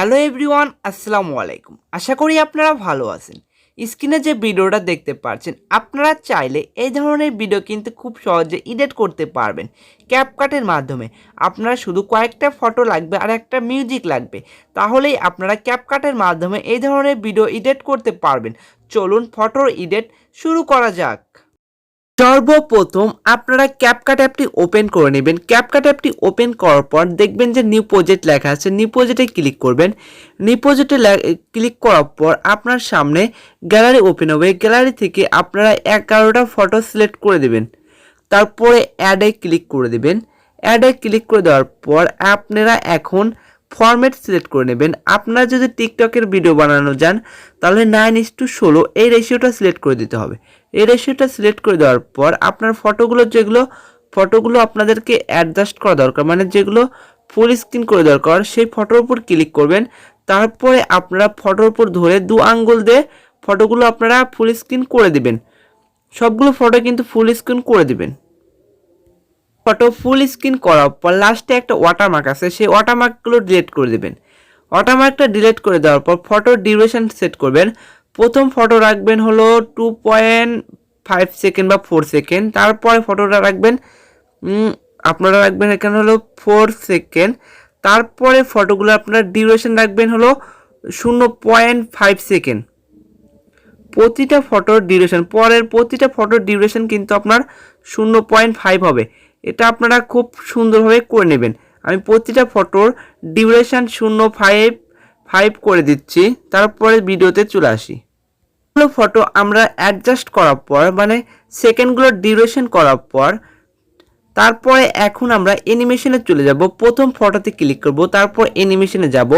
Hello everyone, আসসালামু আলাইকুম। আশা করি আপনারা ভালো আছেন। স্ক্রিনে যে ভিডিওটা দেখতে পাচ্ছেন, আপনারা চাইলে এই ধরনের ভিডিও কিন্তু খুব সহজে এডিট করতে পারবেন ক্যাপকাটের মাধ্যমে। আপনারা শুধু কয়েকটা ফটো লাগবে আর একটা মিউজিক লাগবে, তাহলেই আপনারা ক্যাপকাটের মাধ্যমে এই ধরনের ভিডিও এডিট করতে পারবেন। চলুন ফটোর এডিট শুরু করা যাক। সর্বপ্রথম আপনারা ক্যাপকাট অ্যাপটি ওপেন করে নেবেন। ক্যাপকাট অ্যাপটি ওপেন করার পর দেখবেন যে নিউ প্রজেক্ট লেখা আছে, নিউ প্রজেক্টে ক্লিক করবেন। নিউ প্রজেক্টে ক্লিক করার পর আপনার সামনে গ্যালারি ওপেন হবে। গ্যালারি থেকে আপনারা 11টা ফটো সিলেক্ট করে দেবেন। তারপরে অ্যাডে ক্লিক করে দেবেন। অ্যাডে ক্লিক করে দেওয়ার পর আপনারা এখন ফরম্যাট সিলেক্ট করে নেবেন। আপনারা যদি টিকটকের ভিডিও বানানো যান তাহলে 9:16 এই রেশিওটা সিলেক্ট করে দিতে হবে। এই রেশিওটা সিলেক্ট করে দেওয়ার পর আপনার ফটোগুলো আপনাদেরকে অ্যাডজাস্ট করা দরকার, মানে যেগুলো ফুল স্ক্রিন করে দরকার সেই ফটোর উপর ক্লিক করবেন। তারপরে আপনারা ফটোর উপর ধরে 2 আঙ্গুল দিয়ে ফটোগুলো আপনারা ফুল স্ক্রিন করে দিবেন। সবগুলো ফটো কিন্তু ফুল স্ক্রিন করে দিবেন। ফটো ফুল স্ক্রিন করার পর লাস্টে একটা ওয়াটারমার্ক আছে, সেই ওয়াটারমার্কগুলো ডিলিট করে দেবেন। ওয়াটারমার্কটা ডিলিট করে দেওয়ার পর ফটোর ডিউরেশন সেট করবেন। প্রথম ফটো রাখবেন হলো 2.5 সেকেন্ড বা 4 সেকেন্ড। তারপরে ফটোটা রাখবেন আপনারা রাখবেন এখানে হলো 4 সেকেন্ড। তারপরে ফটোগুলো আপনার ডিউরেশন রাখবেন হলো 0.5 সেকেন্ড। প্রতিটা ফটোর ডিউরেশন কিন্তু আপনার 0.5 হবে। এটা আপনারা খুব সুন্দরভাবে করে নেবেন। আমি প্রতিটা ফটোর ডিউরেশন 0.5 করে দিচ্ছি। তারপরে ভিডিওতে চলে আসি। ফটো আমরা অ্যাডজাস্ট করার পর, মানে সেকেন্ডগুলোর ডিউরেশন করার পর, তারপরে এখন আমরা অ্যানিমেশনে চলে যাব। প্রথম ফটোতে ক্লিক করব, তারপর অ্যানিমেশনে যাব,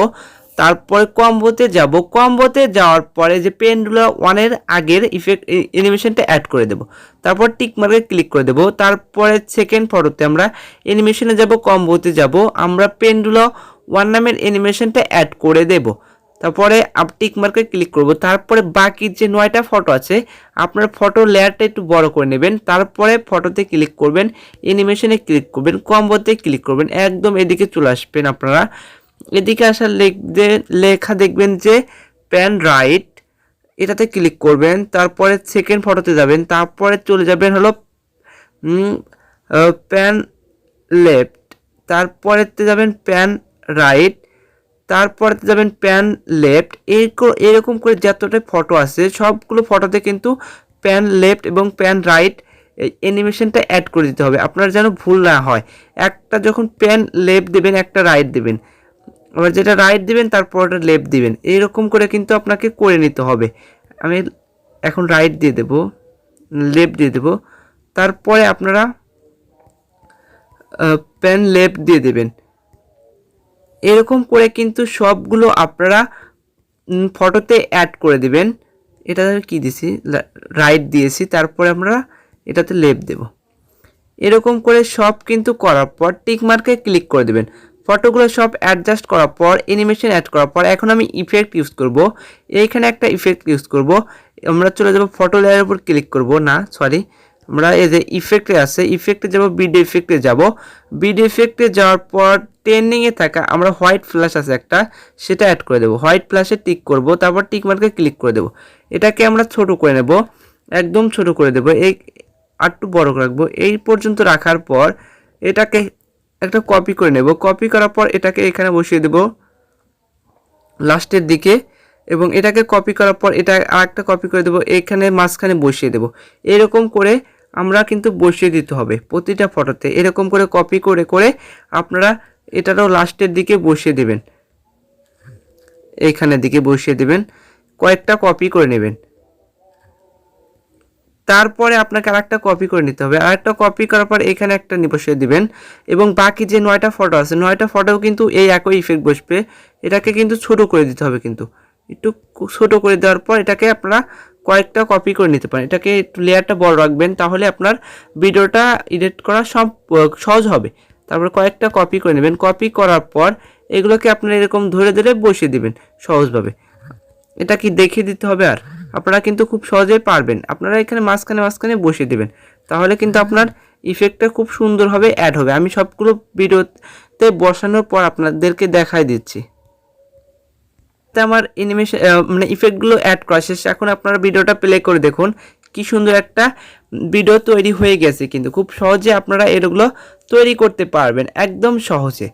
তারপরে কম্বোতে যাব। কম্বোতে যাওয়ার পরে যে পেন্ডুলাম 1-এর আগের ইফেক্ট অ্যানিমেশনটা অ্যাড করে দেব। তারপর টিক মার্কে ক্লিক করে দেব। তারপরে সেকেন্ড ফটোতে আমরা অ্যানিমেশনে যাব, কম্বোতে যাব, আমরা পেন্ডুলাম 1 নামের অ্যানিমেশনটা অ্যাড করে দেব। তারপরে টিক মার্কে ক্লিক করব। তারপরে বাকি যে 9টা ফটো আছে আপনার ফটো লেয়ারটা একটু বড় করে নেবেন। তারপরে ফটোতে ক্লিক করবেন, অ্যানিমেশনে ক্লিক করবেন, কম্বোতে ক্লিক করবেন, একদম এদিকে চলে আসবেন। আপনারা এদিকে আসার লেখা দেখবেন যে প্যান রাইট, এটাতে ক্লিক করবেন। তারপরে সেকেন্ড ফটোতে যাবেন, তারপরে চলে যাবেন হলো প্যান লেফট, তারপরেতে যাবেন প্যান রাইট, তারপরে যাবেন প্যান লেফট। এরকম করে যতটা ফটো আছে সবগুলো ফটোতে কিন্তু প্যান লেফট এবং প্যান রাইট অ্যানিমেশনটা অ্যাড করে দিতে হবে, আপনার যেন ভুল না হয়। একটা যখন প্যান লেফট দেবেন, একটা রাইট দেবেন, আবার যেটা রাইট দিবেন তারপরটা লেফট দিবেন, এইরকম করে কিন্তু আপনাকে করে নিতে হবে। আমি এখন রাইট দিয়ে দেব, লেফট দিয়ে দেব, তারপরে আপনারা প্যান লেফট দিয়ে দেবেন। এরকম করে কিন্তু সবগুলো আপনারা ফটোতে অ্যাড করে দিবেন। এটা কি দিছি, রাইট দিয়েছি, তারপরে আমরা এটাতে লেফট দেব। এরকম করে সব কিন্তু করার পর টিক মার্কে ক্লিক করে দেবেন। ফটোগুলো সব অ্যাডজাস্ট করার পর অ্যানিমেশন অ্যাড করার পর এখন আমি ইফেক্ট ইউজ করব। এইখানে একটা ইফেক্ট ইউজ করব। আমরা চলে যাব ফটো লেয়ারের উপর ক্লিক করব, না সরি, আমরা এই যে ইফেক্টে আছে ইফেক্টে যাব, বিড ইফেক্টে যাব। বিড ইফেক্টে যাওয়ার পর ট্রেন্ডিংয়ে থাকা আমরা হোয়াইট ফ্ল্যাশ আছে একটা, সেটা অ্যাড করে দেবো। হোয়াইট ফ্ল্যাশে টিক করব, তারপর টিক মার্কে ক্লিক করে দেবো। এটাকে আমরা ছোট করে নেব, একদম ছোট করে দেবো, এই আরটু বড় রাখবো। এই পর্যন্ত রাখার পর এটাকে একটা কপি করে নেব। কপি করার পর এটাকে এখানে বসিয়ে দেব লাস্টের দিকে, এবং এটাকে কপি করার পর এটা আরেকটা কপি করে দেব, এখানে মাঝখানে বসিয়ে দেব। এরকম করে আমরা কিন্তু বসিয়ে দিতে হবে প্রতিটা ফটোতে। এরকম করে কপি করে করে আপনারা এটারও লাস্টের দিকে বসিয়ে দেবেন, এইখানের দিকে বসিয়ে দেবেন। কয়েকটা কপি করে নেবেন। তারপরে আপনাকে আরেকটা কপি করে নিতে হবে। আরেকটা কপি করার পর এখানে একটা বসিয়ে দিবেন, এবং বাকি যে 9টা ফটো আছে 9টা ফটোও কিন্তু এই একই ইফেক্ট বসবে। এটাকে কিন্তু ছোট করে দিতে হবে, কিন্তু একটু ছোট করে দেওয়ার পর এটাকে আপনারা কয়েকটা কপি করে নিতে পারেন। এটাকে একটু লেয়ারটা বড় রাখবেন, তাহলে আপনার ভিডিওটা এডিট করা সহজ হবে। তারপর কয়েকটা কপি করে নেবেন। কপি করার পর এগুলোকে আপনারা এরকম ধরে ধরে বসিয়ে দিবেন সহজভাবে। এটা কি দেখিয়ে দিতে হবে, আর আপনারা কিন্তু খুব সহজেই পারবেন। আপনারা এখানে মাঝখানে বসিয়ে দেবেন, তাহলে কিন্তু আপনার ইফেক্টটা খুব সুন্দরভাবে অ্যাড হবে। আমি সবগুলো ভিডিওতে বসানোর পর আপনাদেরকে দেখাই দিচ্ছি। আমার অ্যানিমেশন মানে ইফেক্টগুলো অ্যাড করা শেষ। এখন আপনারা ভিডিওটা প্লে করে দেখুন কি সুন্দর একটা ভিডিও তৈরি হয়ে গেছে। কিন্তু খুব সহজে আপনারা এগুলো তৈরি করতে পারবেন, একদম সহজে।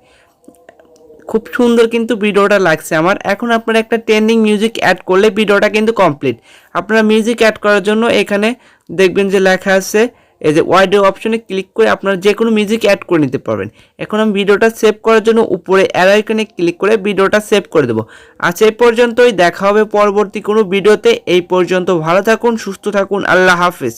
খুব সুন্দর কিন্তু ভিডিওটা লাগছে আমার। এখন আপনারা একটা ট্রেন্ডিং মিউজিক অ্যাড করলে ভিডিওটা কিন্তু কমপ্লিট। আপনারা মিউজিক অ্যাড করার জন্য এখানে দেখবেন যে লেখা আছে এই যে অডিও অপশনে ক্লিক করে আপনারা যে কোনো মিউজিক অ্যাড করে নিতে পারবেন। এখন আমি ভিডিওটা সেভ করার জন্য উপরে অ্যারো আইকনে ক্লিক করে ভিডিওটা সেভ করে দেবো। আচ্ছা, এই পর্যন্তই, দেখা হবে পরবর্তী কোনো ভিডিওতে। এই পর্যন্ত ভালো থাকুন, সুস্থ থাকুন, আল্লাহ হাফেজ।